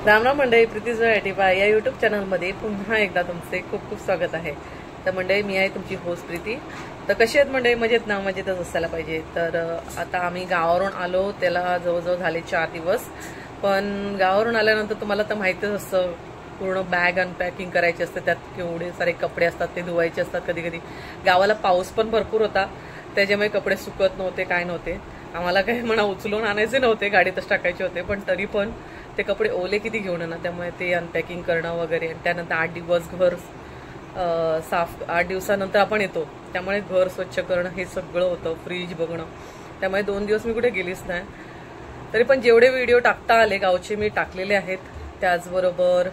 रामराम मंडळी, प्रीती जोयाटीपा या यूट्यूब चॅनलमध्ये पुन्हा एकदा तुमचे खूप खूप स्वागत आहे। तर मंडळी, मी आहे तुमची होस्ट प्रीती। तर कशी आहेत मंडळी? मजेत ना? मजेतच असायला पाहिजे। तर आता आम्ही गावावरून आलो, त्याला जवळजवळ झाले 4 दिवस। पण गावावरून आल्यानंतर तुम्हाला तर माहितीच असतं, पूर्ण बॅग अनपॅकिंग करायची असते, त्यात केवढे सारे कपडे असतात, ते धुवायचे असतात। कधी कधी गावाला पाऊस पण भरपूर होता, त्याच्यामुळे कपडे सुकत नव्हते, काय नव्हते। आम्हाला काही म्हणा उचलून आणायचे नव्हते, गाडीतच टाकायचे होते, पण तरी पण ते कपडे ओले किती घेऊन येणार, त्यामुळे ते अनपॅकिंग करणं वगैरे। त्यानंतर 8 दिवस घर साफ, 8 दिवसानंतर आपण येतो, त्यामुळे घर स्वच्छ करणं हे सगळं होतं, फ्रीज बघणं, त्यामुळे 2 दिवस मी कुठे गेलीच नाही। तरी पण जेवढे व्हिडिओ टाकता आले गावचे मी टाकलेले आहेत। त्याचबरोबर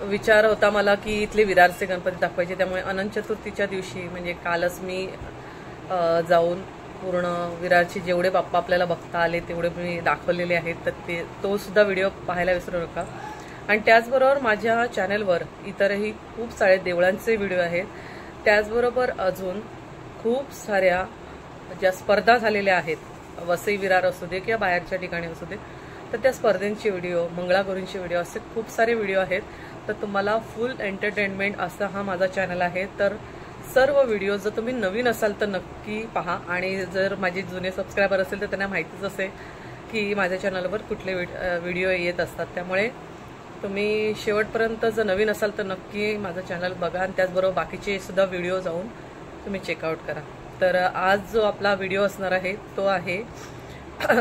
विचार होता मला की इथले विरारचे गणपती दाखवायचे, त्यामुळे अनंत चतुर्थीच्या दिवशी म्हणजे कालच मी जाऊन पूर्ण विरारचे जेवढे बाप्पा आपल्याला बघता आले तेवढे मी दाखवलेले आहेत। तर तो सुद्धा व्हिडिओ पाहायला विसरू नका। आणि त्याचबरोबर माझ्या चॅनलवर इतरही खूप सारे देवळांचे व्हिडिओ आहेत। त्याचबरोबर अजून खूप साऱ्या ज्या स्पर्धा झालेल्या आहेत, वसई विरार असू दे किंवा बाहेरच्या ठिकाणी असू दे, तर त्या स्पर्धेंचे व्हिडिओ, मंगळागौरींचे व्हिडिओ, असे खूप सारे व्हिडिओ आहेत। तर तुम्हाला फुल एंटरटेनमेंट असा हा माझा चॅनल आहे। तर सर्व व्हिडिओ जर तुम्ही नवीन असाल तर नक्की पहा, आणि जर माझे जुने सबस्क्रायबर असेल तर त्यांना माहितीच असेल की माझ्या चॅनलवर कुठले व्हिडिओ येत असतात। त्यामुळे तुम्ही शेवटपर्यंत जर नवीन असाल तर नक्की माझं चॅनल बघा, आणि त्याचबरोबर बाकीचे सुद्धा व्हिडिओ जाऊन तुम्ही चेकआउट करा। तर आज जो आपला व्हिडिओ असणार आहे तो आहे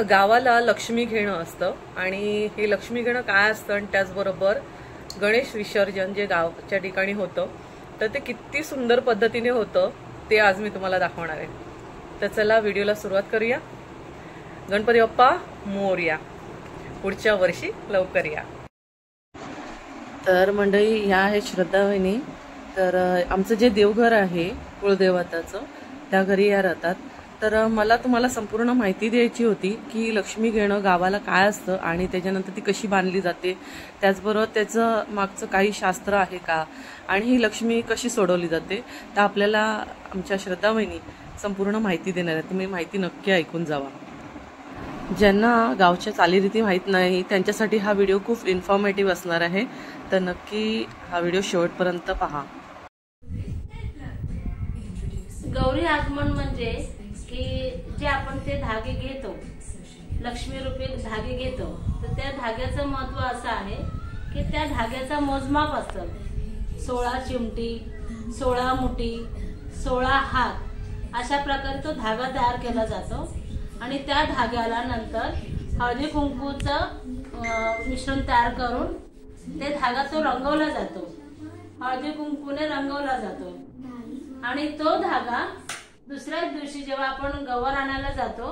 गावाला लक्ष्मी घेणं असतं, आणि हे लक्ष्मी घेणं काय असतं, आणि त्याचबरोबर गणेश विसर्जन जे गावच्या ठिकाणी होतं तर ते किती सुंदर पद्धतीने होतं ते आज मी तुम्हाला दाखवणार आहे। तर चला व्हिडिओला सुरुवात करूया। गणपती बाप्पा मोरया, पुढच्या वर्षी लवकर या। तर मंडळी, ह्या आहेत श्रद्धा वहिनी। तर आमचं जे देवघर आहे कुळदेवताचं, त्या घरी या राहतात। तर मला तुम्हाला संपूर्ण माहिती द्यायची होती की लक्ष्मी घेणं गावाला काय असतं, आणि त्याच्यानंतर ती कशी बांधली जाते, त्याचबरोबर त्याचं मागचं काही शास्त्र आहे का, आणि ही लक्ष्मी कशी सोडवली जाते। तर आपल्याला आमच्या श्रद्धा वहिनी संपूर्ण माहिती देणार आहे, तुम्ही माहिती नक्की ऐकून जावा। ज्यांना गावच्या चालीरीती माहीत नाही त्यांच्यासाठी हा व्हिडिओ खूप इन्फॉर्मेटिव्ह असणार आहे, तर नक्की हा व्हिडिओ शेवटपर्यंत पहा। गौरी आगमन म्हणजे की जे आपण ते धागे घेतो, लक्ष्मी रूपी धागे घेतो, तर त्या धाग्याचं महत्व असं आहे की त्या धाग्याचा मोजमाप असतं। 16 चिमटी, 16 मुठी, 16 हात अशा प्रकारे तो धागा तयार केला जातो। आणि त्या धाग्याला नंतर हळदी कुंकूचं मिश्रण तयार करून ते धागा तो रंगवला जातो, हळदी कुंकूने रंगवला जातो। आणि तो धागा दुसऱ्याच दिवशी जेव्हा आपण गौर आणायला जातो,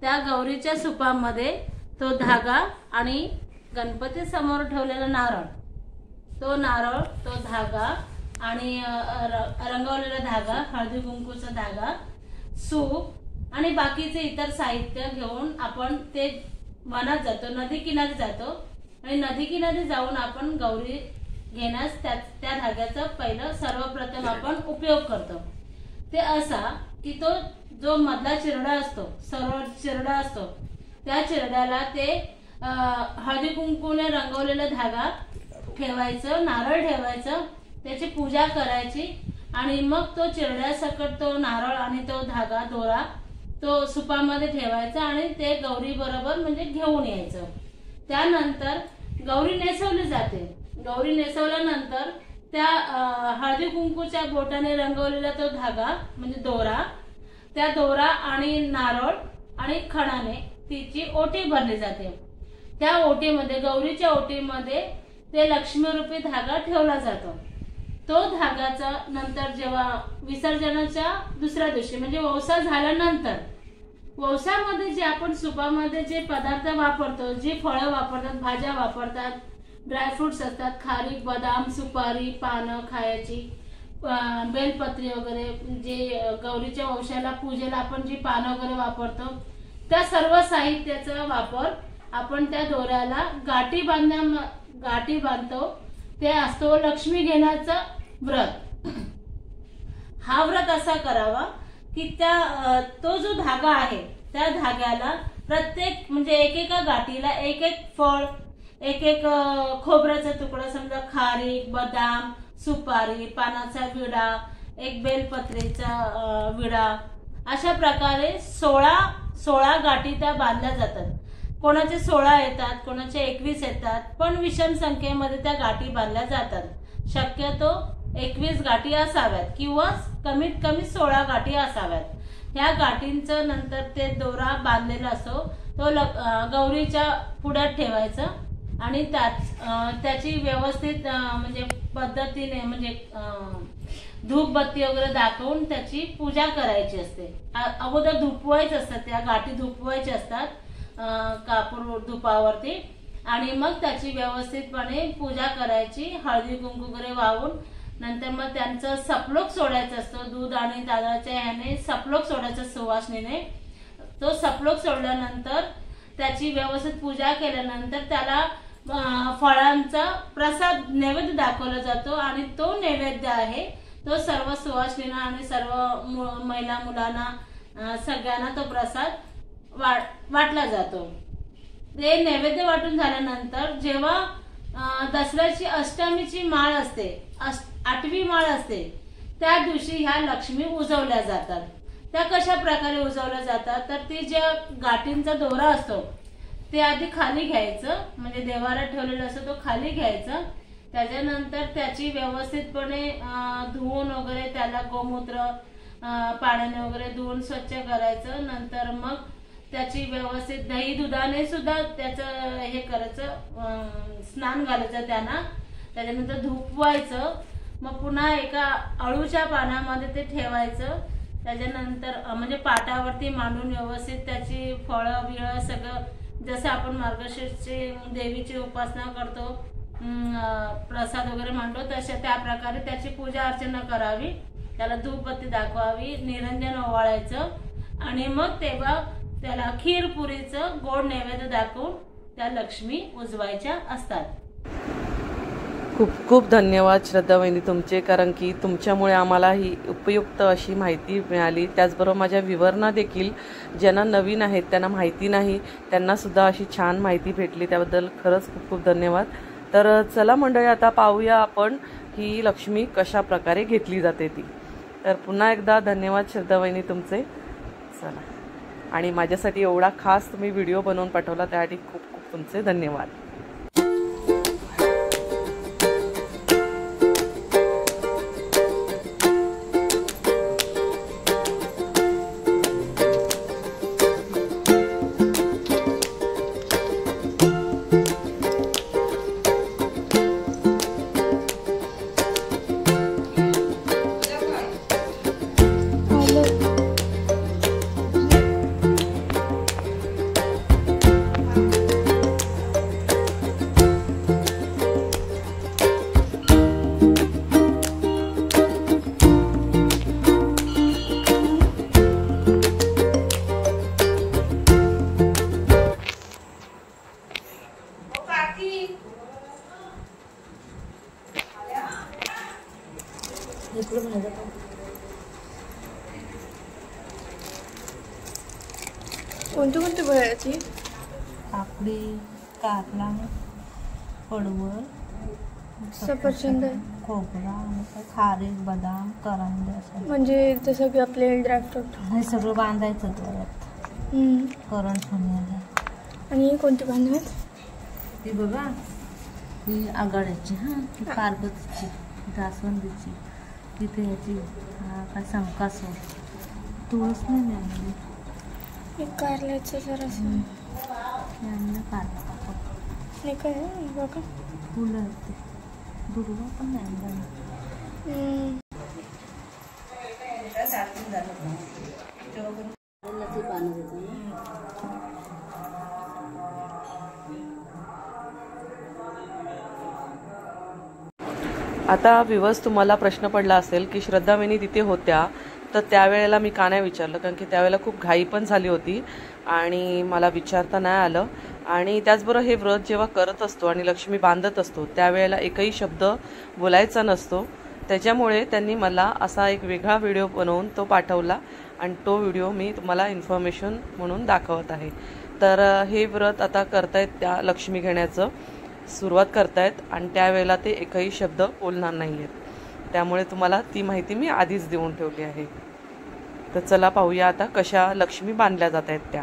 त्या गौरीच्या सुपामध्ये तो धागा आणि गणपती समोर ठेवलेला नारळ, तो नारळ, तो धागा आणि रंगवलेला धागा, हळदी कुंकूचा धागा, सूप आणि बाकीचे इतर साहित्य घेऊन आपण ते वनात जातो, नदी किनारी जातो, आणि नदी किनारी जाऊन आपण गौरी घेण्यास त्या धाग्याचा पहिलं सर्वप्रथम आपण उपयोग करतो। ते असा की तो जो मधला चिरडा असतो, सरळ चिरडा असतो, त्या चिरड्याला ते हळदी कुंकूने रंगवलेला धागा ठेवायचं, नारळ ठेवायचं, त्याची पूजा करायची, आणि मग तो चिरड्यासकट तो नारळ आणि तो धागा, दोरा तो सुपामध्ये ठेवायचा, आणि ते गौरी बरोबर म्हणजे घेऊन यायचं। त्यानंतर गौरी नेसवली जाते। गौरी नेसवल्यानंतर त्या हळदी कुंकूच्या बोटाने रंगवलेला तो धागा म्हणजे दोरा, त्या दोरा आणि नारळ आणि खणाने तिची ओटी भरली जाते। त्या ओटीमध्ये, गौरीच्या ओटीमध्ये ते लक्ष्मीरूपी धागा ठेवला जातो। तो धागाचा नंतर जेव्हा विसर्जनाच्या दुसऱ्या दिवशी म्हणजे वौसा झाल्यानंतर, वौसामध्ये जे आपण सुपामध्ये जे पदार्थ वापरतो, जी फळं वापरतात, भाज्या वापरतात, ड्रायफ्रुट्स असतात, खारीक, बदाम, सुपारी, पानं खायची, बेलपत्री वगैरे, जे गौरीच्या वंशाला पूजेला आपण जी पानं वगैरे वापरतो, त्या सर्व साहित्याचा वापर आपण त्या दोऱ्याला गाठी बांधतो। ते असतो लक्ष्मी घेण्याचं व्रत। हा व्रत असा करावा की तो जो धागा आहे त्या धाग्याला प्रत्येक म्हणजे एकेका गाठीला एक एक फळ, एक एक खोबऱ्याचा तुकडा, समजा खारीक, बदाम, सुपारी, पानाचा विडा, एक बेलपत्रीचा विडा, अशा प्रकारे 16 गाठी त्या बांधल्या जातात. कोणाचे 16 येतात, कोणाचे 21 येतात, पण विषम संख्येमध्ये त्या गाठी बांधल्या जातात. शक्यतो 21 गाठी असाव्यात किंवा कमीत कमी 16 गाठी असाव्यात. ह्या गाठींचं नंतर ते दोरा बांधलेला असतो तो गौरीच्या पुढ्यात ठेवायचा आणि त्याची व्यवस्थित म्हणजे पद्धतीने म्हणजे धूपबत्ती वगैरे दाखवून त्याची पूजा करायची असते. अगोदर धुपवायचं असतात, त्या गाठी धुपवायच्या असतात कापूर धुपावरती आणि मग त्याची व्यवस्थितपणे पूजा करायची, हळदी कुंकू वगैरे वाहून. नंतर मग त्यांचं सपलोक सोडायचं असतो, दूध आणि तांदळाच्या ह्याने सपलोक सोडायचं सुवासनीने. तो सपलोक सोडल्यानंतर त्याची व्यवस्थित पूजा केल्यानंतर त्याला फळांचा प्रसाद नैवेद्य दाखवला जातो आणि तो नैवेद्य आहे तो सर्व सुवासिनींना आणि सर्व महिला मुलांना सगळ्यांना तो प्रसाद वाटला जातो. ते नैवेद्य वाटून झाल्यानंतर जेव्हा दसऱ्याची अष्टमीची माळ असते, 8वी माळ असते, त्या दिवशी ह्या लक्ष्मी उजवल्या जातात. त्या कशा प्रकारे उजवल्या जातात तर ती ज्या गाठींचा दोरा असतो ते आधी खाली घ्यायचं, म्हणजे देवाऱ्यात ठेवलेला असतो तो खाली घ्यायचा. त्याच्यानंतर त्याची व्यवस्थितपणे धुवून वगैरे त्याला गोमूत्र पाण्याने वगैरे धुवून स्वच्छ करायचं. नंतर मग त्याची व्यवस्थित दही दुधाने सुद्धा त्याचं हे करायचं, स्नान घालायचं त्यांना. त्याच्यानंतर धुपवायचं, मग पुन्हा एका अळूच्या पानामध्ये ते ठेवायचं. त्याच्यानंतर म्हणजे पाटावरती मांडून व्यवस्थित त्याची फळं बिळं सगळं, जसं आपण मार्गशीर्षची देवीची उपासना करतो, प्रसाद वगैरे मांडतो, तशा त्या प्रकारे त्याची पूजा अर्चना करावी, त्याला धूपबत्ती दाखवावी, निरंजन ओवाळायचं आणि मग तेव्हा त्याला खीर पुरीचं गोड नैवेद्य दाखवून त्या लक्ष्मी उजवायच्या असतात. खूप खूप धन्यवाद श्रद्धा वहिनी तुमचे, कारण की तुमच्यामुळे आम्हाला ही उपयुक्त अशी माहिती मिळाली. त्याचबरोबर माझ्या विवरणा देखील ज्यांना नवीन आहेत त्यांना माहिती नाही त्यांना सुद्धा अशी छान माहिती भेटली, त्याबद्दल खरंच खूप खूप धन्यवाद. तर चला मंडळी, आता पाहूया आपण ही लक्ष्मी कशा प्रकारे घेतली जाते ती. तर पुन्हा एकदा धन्यवाद श्रद्धा वहिनी तुमचे. चला, आणि माझ्यासाठी एवढा खास तुम्ही व्हिडिओ बनवून पाठवला त्यासाठी खूप खूप तुमचे धन्यवाद. कोणती कोणती फळाची? काकडी, कारला, पडवळ, सफरचंद, खोबरा, खारीक, बदाम, करंज्या असं. म्हणजे जसं की आपले ड्रायफ्रूट हे सगळं बांधायचं त्यात करंट होण्याला. आणि कोणती बांधण्यात? ती बघा, ही आघाड्याची, ही पार्वतीची, जास्वंदीची, तिथे ह्याची काय संकासव, तुळस नाही मिळाली, एक कारल्याचं जरासं कारला हे काय बघा, फुलं असते, दुर्वा पण नाही. आता विवस तुम्हाला प्रश्न पडला असेल की श्रद्धा वहिनी तिथे होत्या तर त्यावेळेला मी का नाही विचारलं, कारण की त्यावेळेला खूप घाई पण झाली होती आणि मला विचारता नाही आलं. आणि त्याचबरोबर हे व्रत जेव्हा करत असतो आणि लक्ष्मी बांधत असतो त्यावेळेला एकही शब्द बोलायचा नसतो, त्याच्यामुळे त्यांनी मला असा एक वेगळा व्हिडिओ बनवून तो पाठवला आणि तो व्हिडिओ मी तुम्हाला इन्फॉर्मेशन म्हणून दाखवत आहे. तर हे व्रत आता करतायत त्या लक्ष्मी घेण्याचं. सुरुवात करतायत आणि त्यावेळेला ते एकही शब्द बोलणार नाही आहेत. त्यामुळे तुम्हाला ती माहिती मी आधीच देऊन ठेवली आहे. तर चला पाहूया आता कशा लक्ष्मी बांधल्या जात आहेत त्या.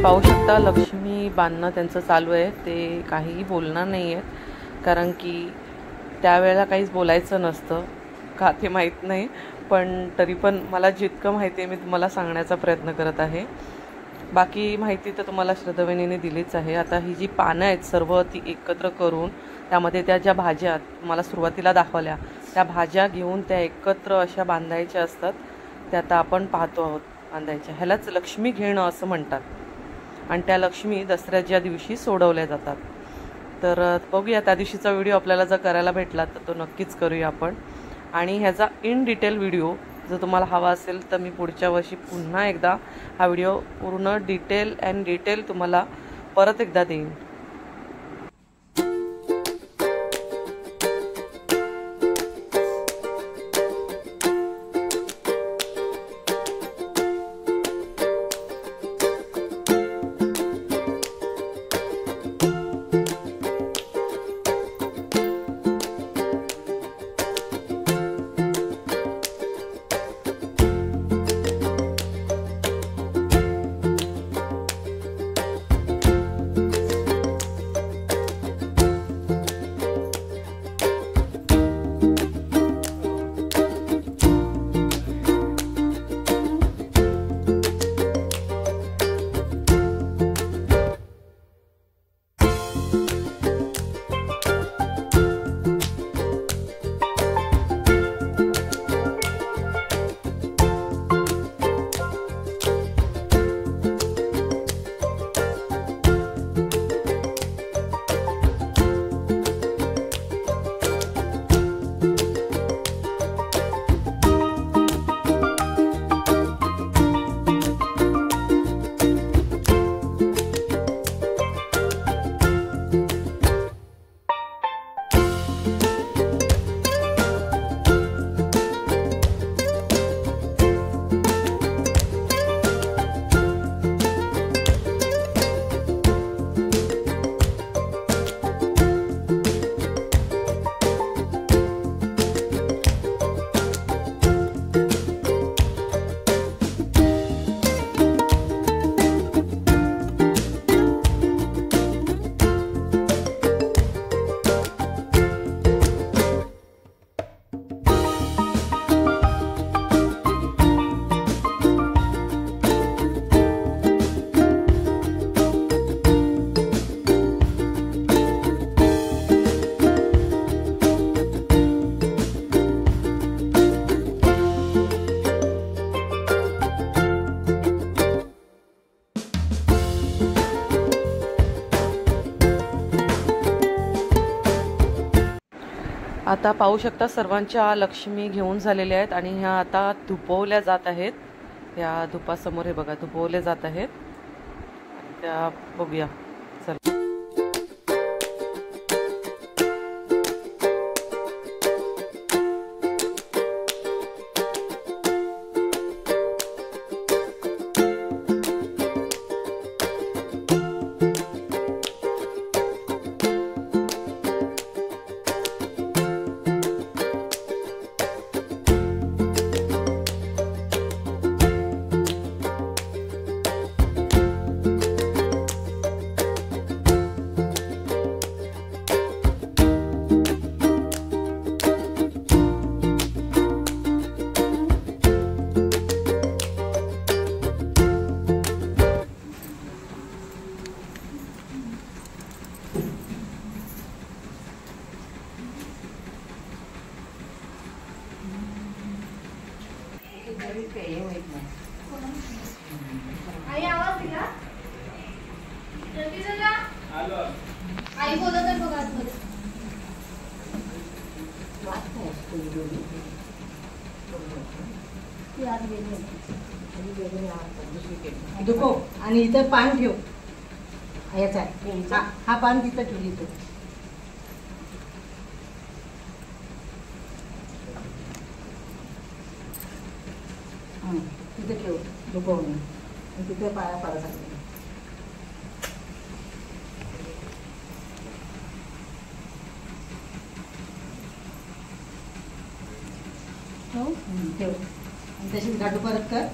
पाहू शकता लक्ष्मी बांधणं त्यांचं चालू आहे. ते काहीही बोलणार नाही आहेत, कारण की त्यावेळेला काहीच बोलायचं नसतं का ते माहीत नाही. पण तरी पण मला जितकं माहिती आहे मी तुम्हाला सांगण्याचा प्रयत्न करत आहे. बाकी माहिती तर तुम्हाला श्रद्धावहिनीने दिलीच आहे. आता ही जी पानं आहेत सर्व ती एकत्र करून त्यामध्ये त्या ज्या भाज्या मला सुरुवातीला दाखवल्या त्या भाज्या घेऊन त्या एकत्र अशा बांधायच्या असतात. त्या आता आपण पाहतो आहोत बांधायच्या. ह्यालाच लक्ष्मी घेणं असं म्हणतात. आणि त्या लक्ष्मी दसऱ्याच्या दिवशी सोडवल्या जातात. तर बघूया त्या दिवशीचा व्हिडिओ आपल्याला जर करायला भेटला तर तो नक्कीच करूया आपण. आणि ह्याचा इन डिटेल व्हिडिओ जर तुम्हाला हवा असेल तर मी पुढच्या वर्षी पुन्हा एकदा हा व्हिडिओ पूर्ण डिटेल तुम्हाला परत एकदा देईन. आता पाहू शकता सर्वांच्या लक्ष्मी घेऊन झालेल्या आहेत आणि ह्या आता धुपवल्या जात आहेत. या धुपासमोर हे बघा धुपवले जात आहेत. त्या बघूया चला. आई आवाज दिला आई बोलत आहे बघा आतमध्ये. दुखो आणि इथं पान ठेव. याचा हा पान तिथं ठेवली इथं. तिथे ठेव दुखवून तिथे पाया पाडा सांगते. ठेव आणि तशीच घाटू परत कर.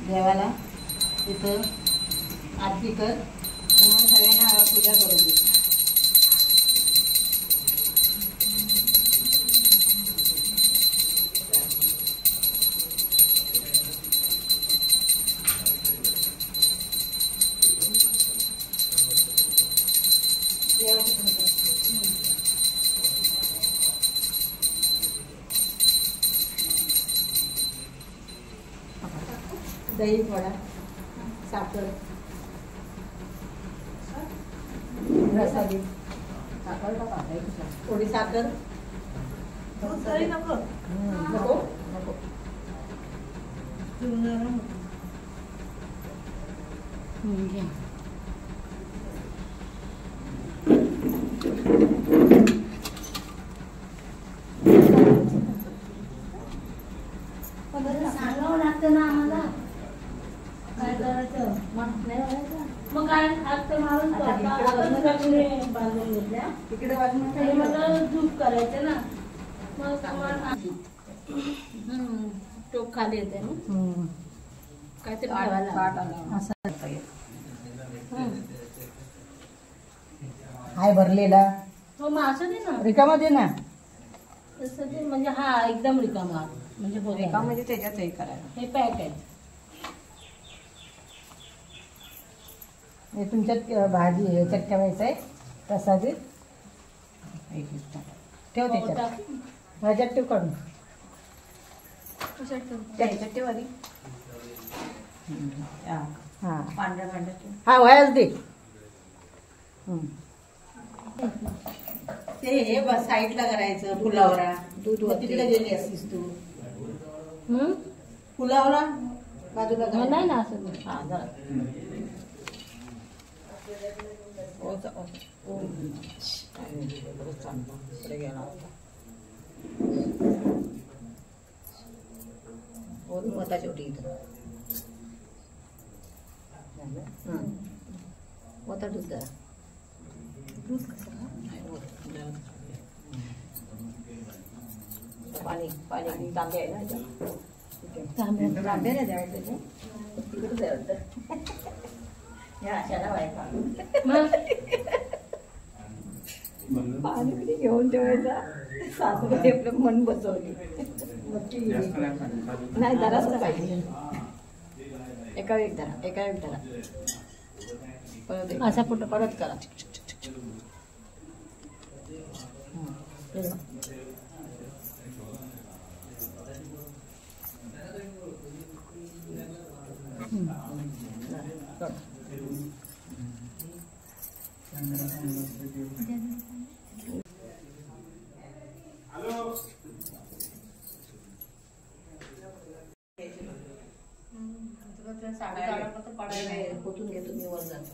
देवाला तिथं आरती कर आणि मग सगळ्यांना पूजा करू दे. दही थोडा, साखर, रसादी साखर थोडी साखर. नको नको नको घ्या. सांगावं लागतं ना आम्हाला काय करायचं. मग काय हात तर मारून बांधून घेतल्या तिकडे वाजून मला धूप करायचं ना. मग टोक खाली येते ना काय ते हाय भरलेला. हो मग असं दे ना रिकामा दे ना. तसं ते म्हणजे हा एकदम रिकामा म्हणजे रिकामा म्हणजे त्याच्यात हे करायला. हे पॅक आहे. हे तुमच्यात भाजी ह्याच्यात ठेवायचं आहे प्रसादी. ठेव त्याच्यात ह्याच्यात ठेव काढून त्याच्यात ठेव आधी. हां पांढऱ्या पांढऱ्या हा व्हायच दे. ते हे बस साईडला करायचं. फुलावरा दूध तिकडे गेली असतीस तू. फुलावरा बाजूला नाही ना असं. हा जरा होता शेवटी इथं होता दूध जरा. दूध कसं पाणी पाणी तांबे आहे ना. तांबे नाही द्यायचं तिकडे द्यायचं. या अशाला बायका पाणी किती घेऊन ठेवायचा. सासूबाई आपलं मन बसवली नाही जराच पाहिजे. एका एक धरा एका एक धरा परत असा फोटो परत करा. पोचून घेतो मी वर जातो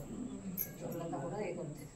थोडं हे करते.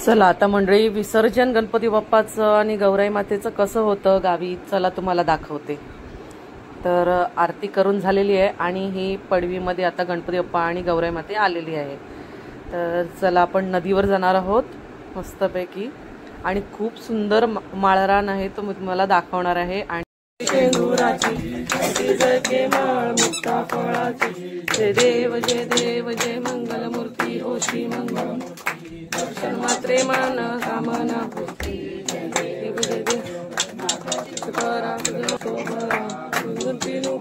चला आता मंडळी विसर्जन गणपती बाप्पाचं आणि गौराई मातेचं कसं होतं गावी चला तुम्हाला दाखवते. तर आरती करून झालेली आहे आणि ही पडवीमध्ये आता गणपती बाप्पा आणि गौराई माते आलेली आहे. तर चला आपण नदीवर जाणार आहोत मस्तपैकी आणि खूप सुंदर माळरान आहे तो मी तुम्हाला दाखवणार आहे. आणि जय देव जय देव जय मंगल मूर्ती ओ श्री मंगल दर्शन मात्रे मान कामना पूर्ती जय देव जय देव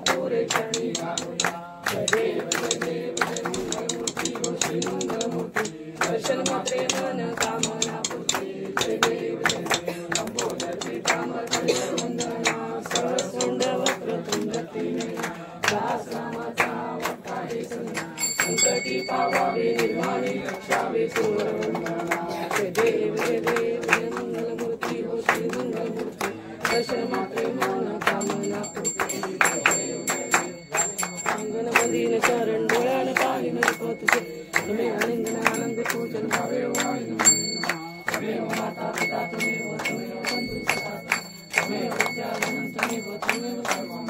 पुरे जय देव जय देव जय मंगल मूर्ती ओ श्री मंगल मूर्ती दर्शन मात्रे मान कामना पूर्ती जय देव जय देव लंबोदर कामर वंदना सहस्रंड वक्रतुंड सहस्रनामाचा वक्तारे संकटी पावावे निर्माणे रक्षावे सुरवंदना जय देव जय देव जय मंगल मूर्ती ओ श्री मंगल मूर्ती दर्शन मात्रे मान कामना पूर्ती जय देव जय देव अंगण मदीन चरण डोळ्यान पाहिन तुझे तुम्ही आनंद आनंद पूजन भावे तमेव माता पिता तमेव बंधु सखा तमेव विद्यावनं तमेव तमेव सर्वं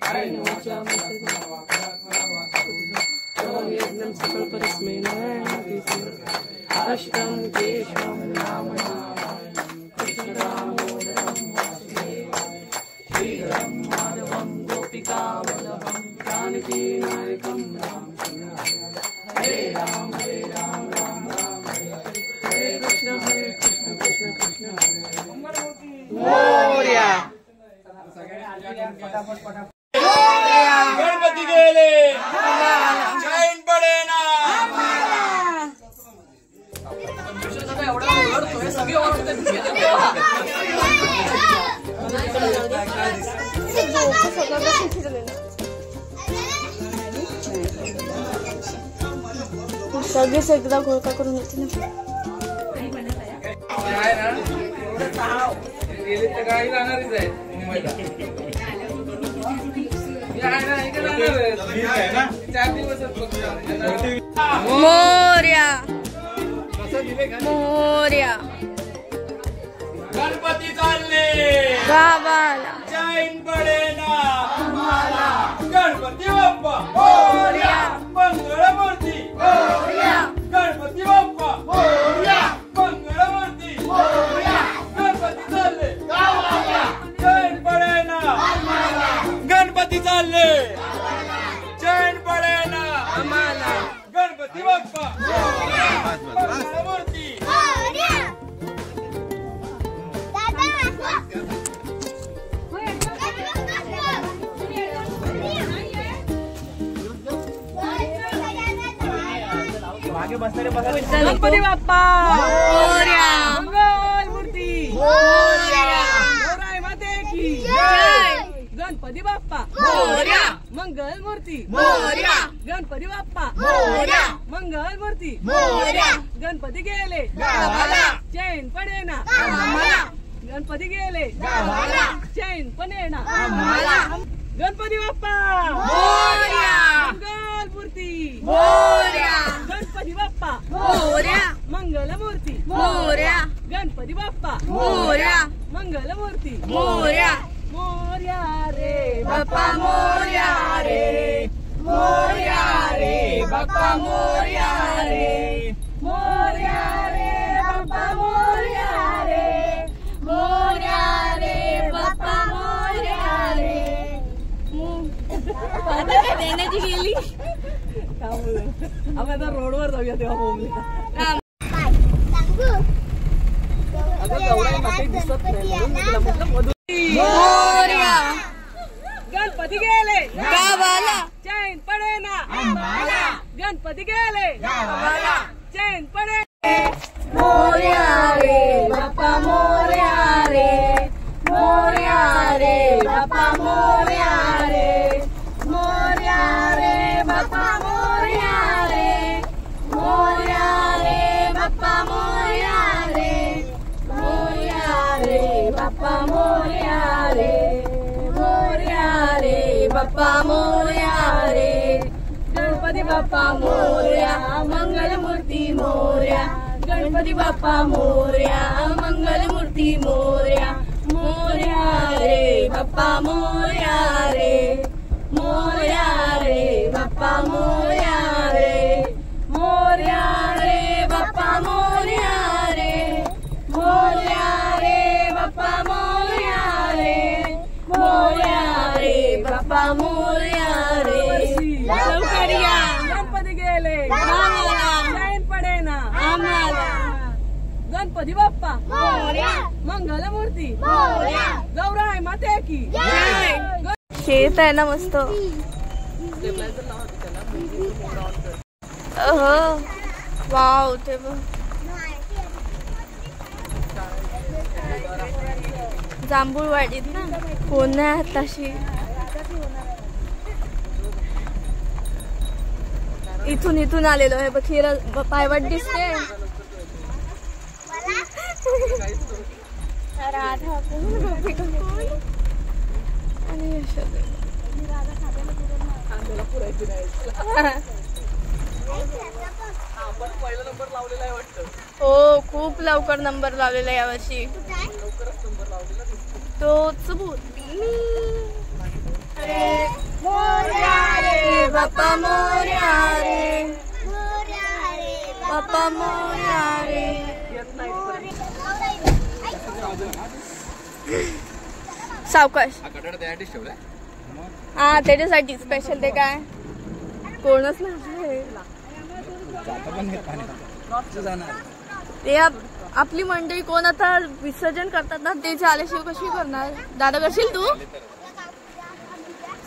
कायेन वाचा यज्ञं सकल परस्मै नारायणाति अष्टं केशवं नाम कृष्ण दामोदरं वासुदेवं श्रीधरं माधवं गोपिकावल्लभं जानकी नायकं राम हरे राम राम राम हरे कृष्ण कृष्ण कृष्ण हरे मोरया. गणपती गेले जैन पडे ना सगळेच एकदा घोळका करून येते ना. गेले तर गाडी जाणारच आहे मुंबईला. 4 दिवस मोरया मोरया गणपती चालले गावाला जैन पडे ना गणपती बाप्पा मोरया मंगळमूर्ती मोरया गणपती बाप्पा मोरया मंगळमूर्ती मोरया गणपती चालले गावाला जैन पडे ना गणपती चालले जैन पडे ना आम्हाला गणपती बाप्पा मंगळमूर्ती. गणपती बाप्पा मोरया मंगल मूर्ती मोरया गौराई माते की जय. गणपती बाप्पा मोरया मंगल मूर्ती मोरया गणपती बाप्पा मोरया मंगल मूर्ती मोरया गणपती गेले गावाला चैन पडे ना आम्हाला गणपती गेले गावाला चैन पडे ना आम्हाला गणपती बाप्पा मोरया मंगल मूर्ती मोरया गणपती बाप्पा मोरया मंगल मूर्ती मोरया गणपती बाप्पा मोरया मंगल मूर्ती मोरया. मोरया रे बाप्पा मोरया रे मोरया रे बाप्पा मोरया रे मोरया रे बाप्पा मोरया रे मोरया रे बाप्पा मोरया रे. देण्याची गेली आम्ही आता रोडवर जाऊया तेव्हा बोलूया. गणपती गेले गावाला चैन पडे ना गणपती गेले चैन पडे मोरया रे बाप्पा मोरया रे मोरया रे बाप्पा मोरया रे मोरया रे बाप्पा मोरया रे मोरया रे बाप्पा मोरया रे मोरया रे बाप्पा मोरया रे मोरया रे बाप्पा मोरया रे गणपती बाप्पा मोरया मंगलमूर्ती मोरया गणपती बाप्पा मोरया मंगलमूर्ती मोरया मोरया रे बाप्पा मोरया रे मोरया रे बाप्पा मोरया रे मोरया रे बाप्पा मोरया रे मोरया रे बाप्पा मोरया रे मोरया रे बाप्पा मोरया रे लवकर या गणपती गेले आम्हाला चैन पडे ना आम्हाला गणपती बाप्पा मोरया मंगलमूर्ती मोरया गौराई माते की खेळत आहे ना मस्त वाव ते बघ जांभूळवाडीत ना कोण्या तशी इथून आलेलो आहे बघ हिरा पायवाट दिसते राधा आणि यशोदा हो खूप लवकर नंबर लावलेला यावर्षी तोच मोरया रे बाप्पा मोरया रे बाप्पा मोरया रे सावकाश हा त्याच्यासाठी स्पेशल ते काय कोणच नाही ते आपली मंडळी कोण आता विसर्जन करतात ना ते झाल्याशिवाय कशी करणार दादा करशील तू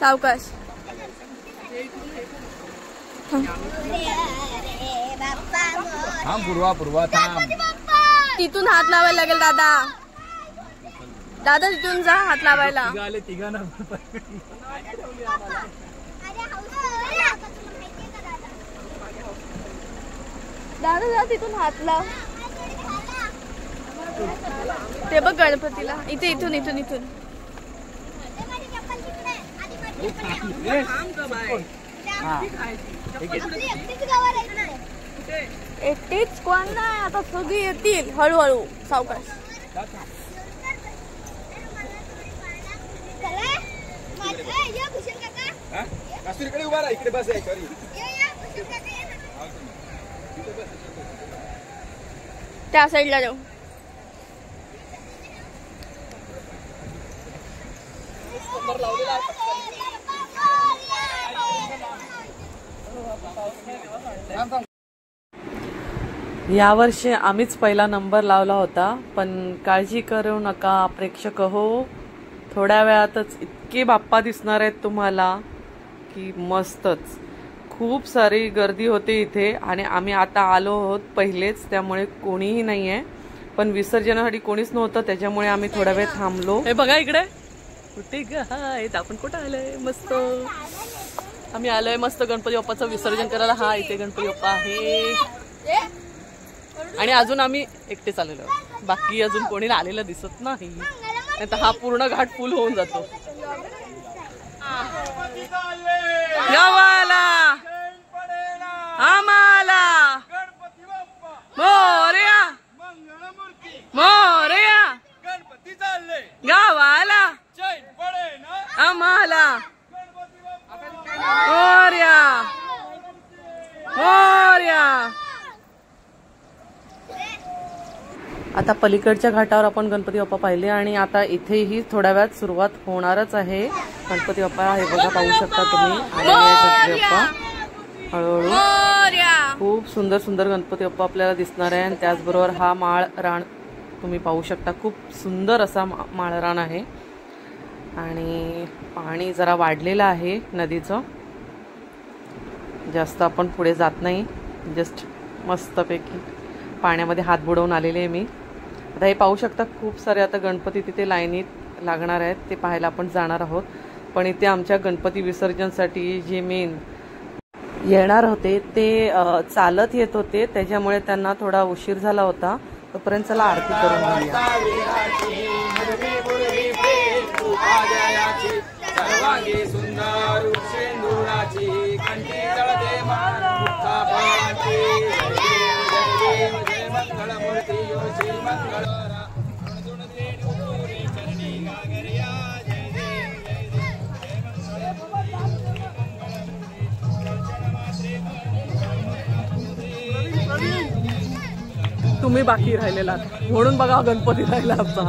सावकाश तिथून हात लावायला लागेल दादा दादा तिथून जा हात लावायला दादा जा तिथून हात लाव ते बघ गणपतीला इथे इथून एकटीच कोण नाही आता सगळी येतील हळूहळू सावकाश इकडे उभा राहा इकडे बस त्या साईडला जाऊ यावर्षी आम्हीच पहिला नंबर लावला होता पण काळजी करू नका प्रेक्षक हो थोड्या वेळातच इतके बाप्पा दिसणार आहेत तुम्हाला की मस्तच खूप सारी गर्दी होती इथे आणि आम्ही आता आलो आहोत पहिलेच त्यामुळे कोणीही नाहीये पण विसर्जनासाठी कोणीच नव्हतं त्याच्यामुळे आम्ही थोडा वेळ थांबलो हे बघा इकडे कुठे आहेत आपण कुठं आलोय मस्त आम्ही आलोय मस्त गणपती बाप्पाचं विसर्जन करायला हा इथे गणपती बाप्पा आहे आणि अजून आम्ही एकटेच आलेलो बाकी अजून कोणी आलेलं दिसत नाही नाहीतर हा पूर्ण घाट फुल होऊन जातो गावाला आम्हाला मोरया मोरया गणपती चालले गावाला चैन पडे ना आम्हाला मोरया मोरया आता पलीकडच्या घाटावर आपण गणपती बाप्पा पाहिले आणि आता इथेही थोड्या वेळात सुरुवात होणारच आहे गणपती बाप्पा हे बघा पाहू शकता तुम्ही आलेले गणपती बाप्पा हळूहळू खूप सुंदर सुंदर गणपती बाप्पा आपल्याला दिसणार आहे आणि त्याचबरोबर हा माळ रान तुम्ही पाहू शकता खूप सुंदर असा माळरान आहे आणि पाणी जरा वाढलेलं आहे नदीचं जास्त आपण पुढे जात नाही, जस्ट मस्तपैकी पाण्यामध्ये हात बुडवून आलेले आहे मी. आता हे पाहू शकता खूप सारे आता गणपती तिथे लाईनीत लागणार आहेत, ते पाहायला आपण जाणार आहोत. पण इथे आमच्या गणपती विसर्जनसाठी जे मेन येणार होते ते चालत येत होते, त्याच्यामुळे त्यांना थोडा उशीर झाला होता. तोपर्यंत चला आरती करून घेऊया. तुम्ही बाकी राहिलेला म्हणून बघा गणपती राहिला आमचा.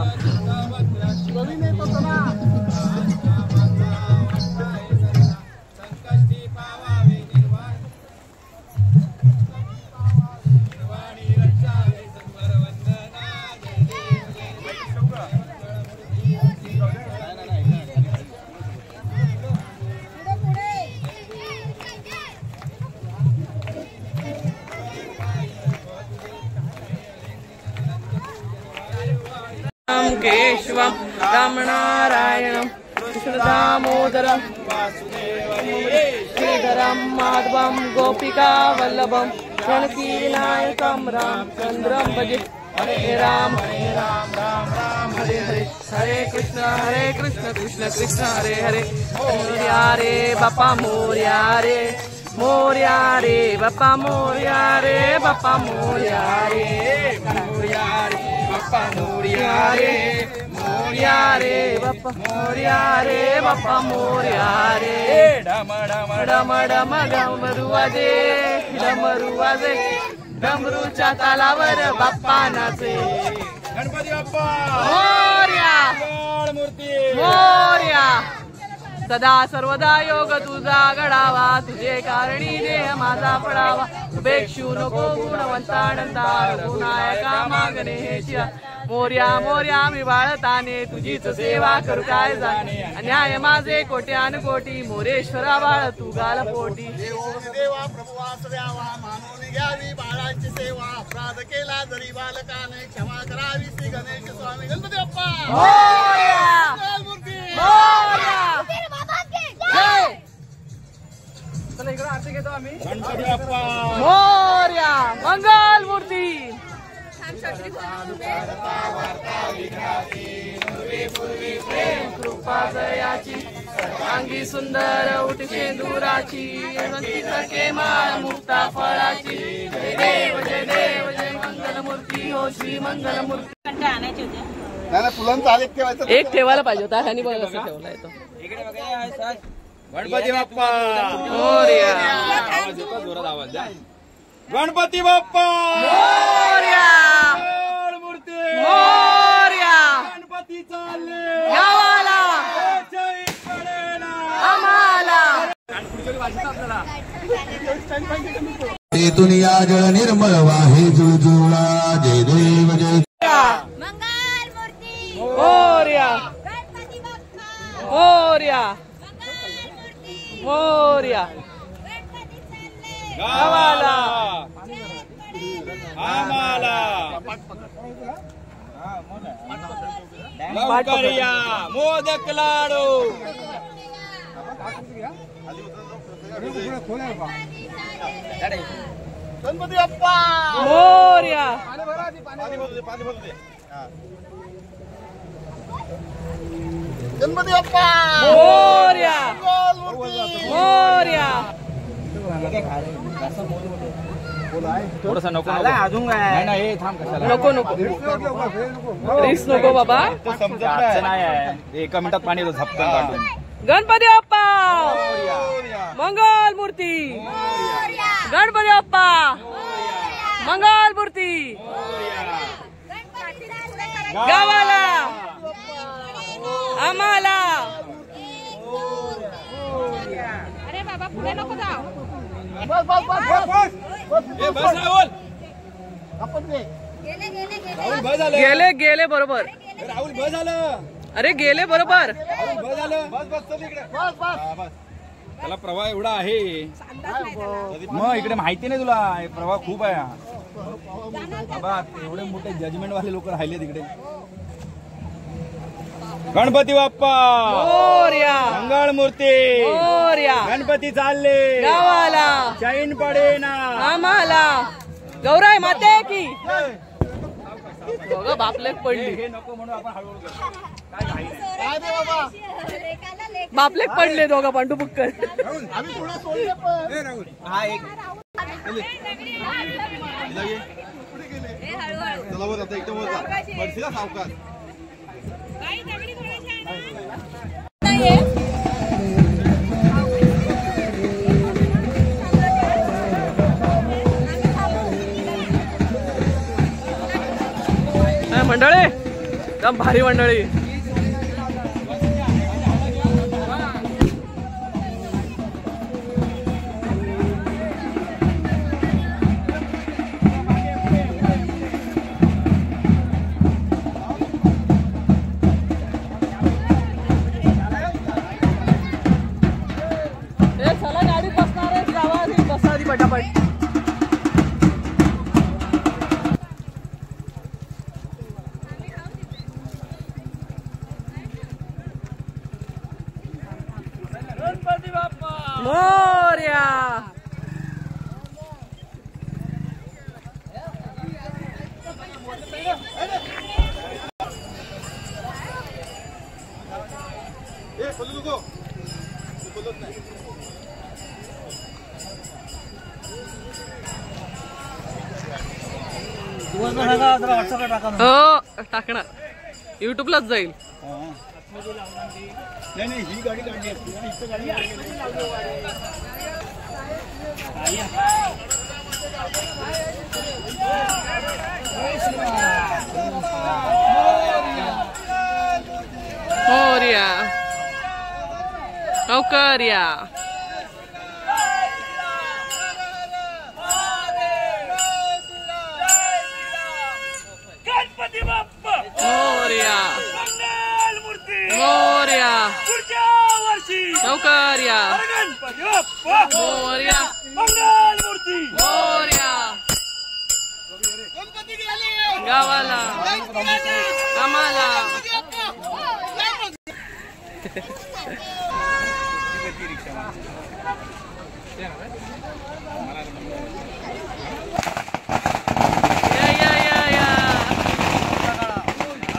केशवम रामनारायणम कृष्णदामोदरम श्रीधरम माधवम गोपिका वल्लभम प्रणकीनायकम रामचंद्रम भजे. हरे राम राम हरे हरे, हरे कृष्ण कृष्ण कृष्ण हरे हरे. मोरया रे बापा मोरया रे, मोरया रे बापा मोरया रे, बापा मोरया रे, मोरया रे बापा मोरया रे, मोरया रे बापा मोरया रे, बापा मोरया रे. डम डम डम डम डमरू वाजे, डमरू वाजे, डमरूच्या तालावर बाप्पा नाचे. गणपती बाप्पा मोरया, मूर्ती मोरया. सदा सर्वदा योग तुझा घडावा, तुझे कारणी देह माझा पडावा. उपेक्षू नको गुणवंतानंदा, रघुनायका मागणे हेचिया. मोर्या मोर्या मी बाळताने, तुझीच सेवा करू काय जाणे. अन्याय माझे कोट्यान कोटी, मोरेश्वरा बाळ तू गाल पोटी. देवा प्रभू वासुदेवा, मानून घ्यावी बाळाची सेवा. अपराध केला जरी बालकाने, क्षमा करावी श्री गणेश स्वामी. गणपती बाप्पा मोरया, मूर्ती मोरया. जय. चला इकडे आरती घेतो आम्ही. गणपती बाप्पा मोरया, मंगल मूर्ती. कृपा जयाची अंगी सुंदर उठ शेंदुराची, सके माळ मुक्ता फळाची. जय देव जय देव जय मंगल मूर्ती हो श्री मंगल मूर्ती. आणायचे होते. नाही फुलांचा आलेख ठेवायचा. एक ठेवायला पाहिजे होता, ह्यानी बघा कसं ठेवलाय तो. गणपती बाप्पा मोरया, जोरात आवाज द्या. गणपती बाप्पा मोरया, मूर्ती मोरया. गणपती चालले गावाला आम्हाला. दुनिया जळ निर्मळ वाहे जुळजुळा. जय देव जय. मंगल मूर्ती मोरया, गणपती बाप्पा, मोरया, मंगल मूर्ती मोरया. गणपती चालले गावाला आम्हाला. लवकर या मोदक लाडू. गणपती बाप्पा मोरया, गणपती बाप्पा मोरया, मोरया. थोडस नको अजून काय नाही. थांब कशाला नको नको, रिस्क नको बाबा. समजत नाही. एका मिनिटात पाणी झपकन काढून. गणपती बाप्पा मंगल मूर्ती. गणपती बाप्पा मंगल मूर्ती. गावाला आम्हाला. अरे बाबा पुढे नको जाऊ. गेले गेले गेले गेले गेले बरोबर. राहुल बस झालं. अरे गेले बरोबर. राहुल बस झालं. बस बस चल इकडे. बस बस त्याला प्रवाह एवढा आहे मग इकडे माहिती नाही तुला प्रवाह खूप आहे बाबा एवढे मोठे जजमेंट वाले लोक राहिले तिकडे गणपती बाप्पा मोरया मंगळ मूर्ती मोरया गणपती चालले गावाला चैन पडे ना आम्हाला गौराई माते की दोघं बापलेक पडली हे नको म्हणून आपण हळूहळू करतो. काय घाई नाही. काय दे बाबा बापलेक पडले दोघं पांडू बुक्कर आम्ही थोडा सोडले पण हा एक चला बघ आता एकदम बरसीला सावकाश मंडळी एकदम भारी मंडळी चला गाडीत बसणार आहे जावा आधी बसा आधी पटापट मोरया बोलू नको बोलत नाही हो टाकणार युट्यूबलाच जाईल नाही नाही ही गाडी काढली असती आणि इथं गाडी मोरया औकर्या गणपती बाप्पा मोरया मंगल मूर्ती मोरया पुढच्या वर्षी औकर्या गणपती बाप्पा मोरया मंगल मूर्ती मोरया गणपती गेले गावाला आम्हाला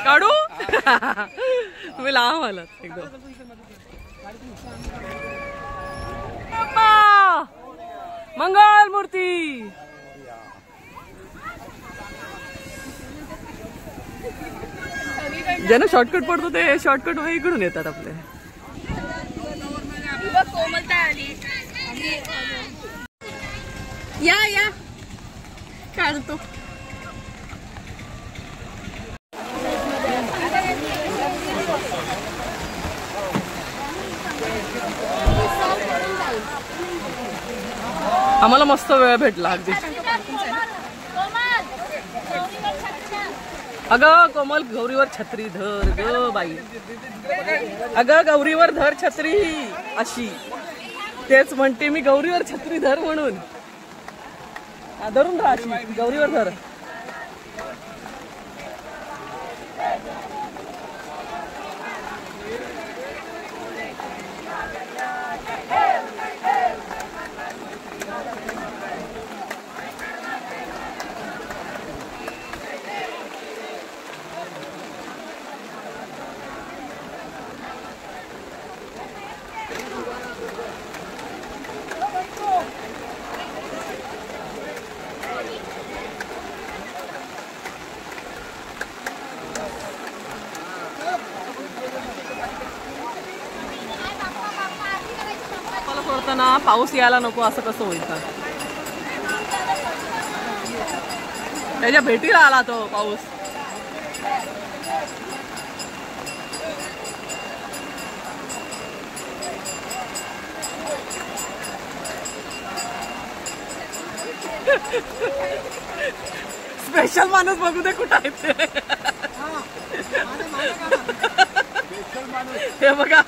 काढू तुम्ही लांब आलात एकदम मंगल मूर्ती ज्यांना शॉर्टकट पडतो ते शॉर्टकट वे इकडून येतात आपले या काढतो आम्हाला मस्त वेळ भेटला अगदी अगं कोमल गौरीवर छत्री धर ग बाई अगं गौरीवर धर छत्री अशी तेच म्हणते मी गौरीवर छत्री धर म्हणून धरून राहा अशी गौरीवर धर ना पाऊस यायला नको असं कसं होईल तर त्याच्या भेटीला आला तो पाऊस स्पेशल माणूस बघू दे कुठं आहे ते हे बघा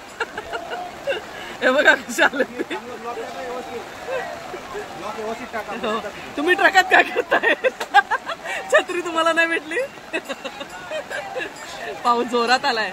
कशा आले तुम्ही ट्रकात काय करताय? छत्री तुम्हाला नाही भेटली? पाऊस जोरात आलाय.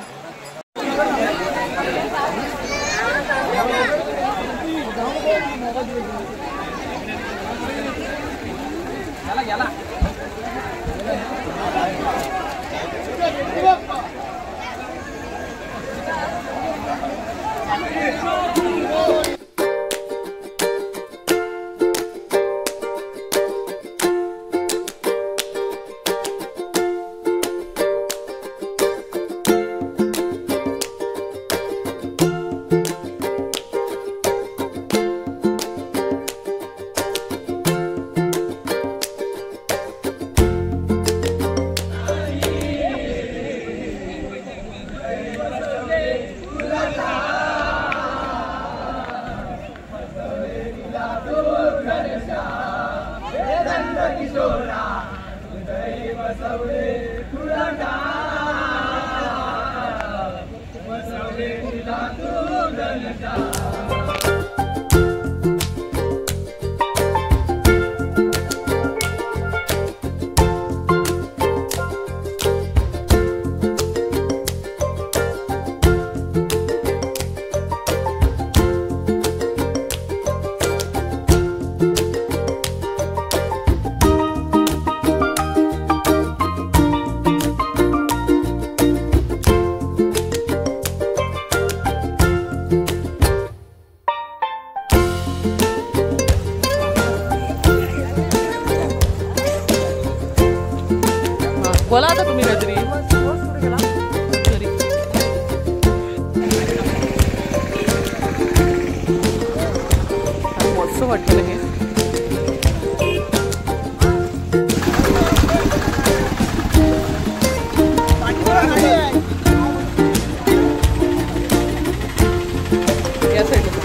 बोला आता तुम्ही काहीतरी. मस्त वाटतं हे. या साईडला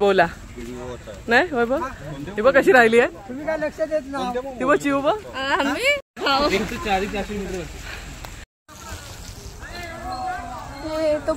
बोला नाही वैभव. ती बघ कशी राहिली आहे. तुम्ही काय लक्ष देत ना. ती बघ चिव बघ. आम्ही खाऊ. तो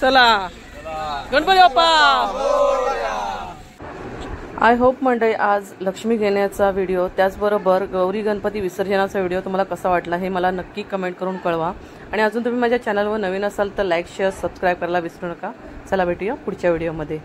चला गणपती बाप्पा. आय होप मंडळी आज लक्ष्मी घेण्याचा व्हिडिओ त्याचबरोबर गौरी गणपती विसर्जनाचा व्हिडिओ तुम्हाला कसा वाटला हे मला नक्की कमेंट करून कळवा. आणि अजून तुम्ही माझ्या चॅनलवर नवीन असाल तर लाईक शेअर सबस्क्राईब करायला विसरू नका. चला भेटूया पुढच्या व्हिडिओमध्ये.